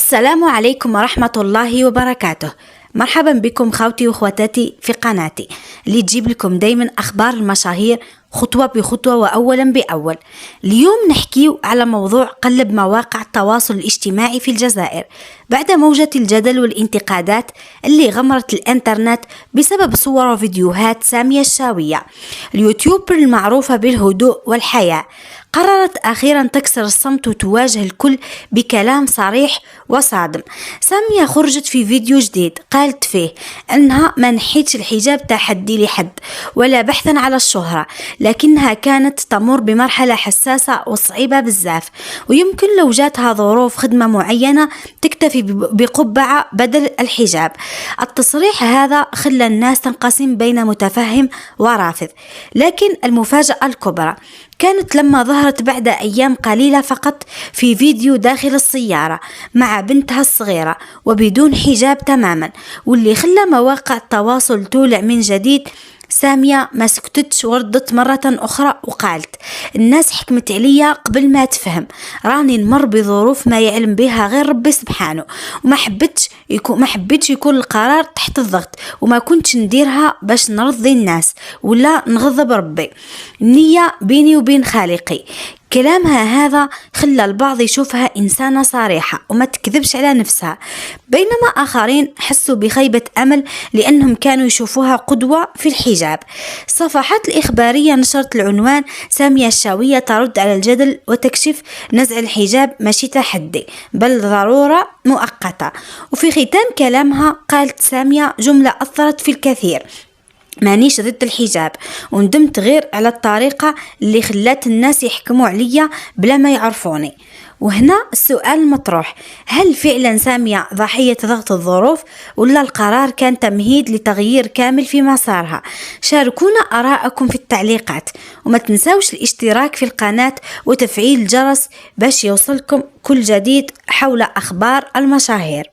السلام عليكم ورحمة الله وبركاته. مرحبا بكم خوتي واخواتاتي في قناتي اللي تجيب لكم دايما أخبار المشاهير خطوة بخطوة وأولا بأول. اليوم نحكي على موضوع قلب مواقع التواصل الاجتماعي في الجزائر بعد موجة الجدل والانتقادات اللي غمرت الانترنت بسبب صور وفيديوهات سامية الشاوية اليوتيوبر المعروفة بالهدوء والحياة. قررت أخيرا تكسر الصمت وتواجه الكل بكلام صريح وصادم. سامية خرجت في فيديو جديد قالت فيه أنها ما نحيتش الحجاب تحدي لحد ولا بحثا على الشهرة، لكنها كانت تمر بمرحلة حساسة وصعيبة بزاف، ويمكن لو جاتها ظروف خدمة معينة تكتفي بقبعة بدل الحجاب. التصريح هذا خلى الناس تنقسم بين متفهم ورافض، لكن المفاجأة الكبرى كانت لما ظهرت بعد أيام قليلة فقط في فيديو داخل السيارة مع بنتها الصغيرة وبدون حجاب تماما، واللي خلى مواقع التواصل تولع من جديد. سامية ما سكتتش وردت مرة أخرى وقالت الناس حكمت عليا قبل ما تفهم، راني نمر بظروف ما يعلم بها غير ربي سبحانه، وما حبيتش يكون القرار تحت الضغط، وما كنتش نديرها باش نرضي الناس ولا نغضب ربي، النية بيني وبين خالقي. كلامها هذا خلى البعض يشوفها إنسانة صريحة وما تكذبش على نفسها، بينما آخرين حسوا بخيبة أمل لأنهم كانوا يشوفوها قدوة في الحجاب. الصفحات الإخبارية نشرت العنوان سامية الشاوية ترد على الجدل وتكشف نزع الحجاب ماشي تحدي بل ضرورة مؤقتة. وفي ختام كلامها قالت سامية جملة أثرت في الكثير: مانيش ضد الحجاب وندمت غير على الطريقة اللي خلات الناس يحكموا عليا بلا ما يعرفوني. وهنا السؤال المطروح: هل فعلا سامية ضحية ضغط الظروف ولا القرار كان تمهيد لتغيير كامل في مسارها؟ شاركونا آراءكم في التعليقات، وما تنسوش الاشتراك في القناة وتفعيل الجرس باش يوصلكم كل جديد حول أخبار المشاهير.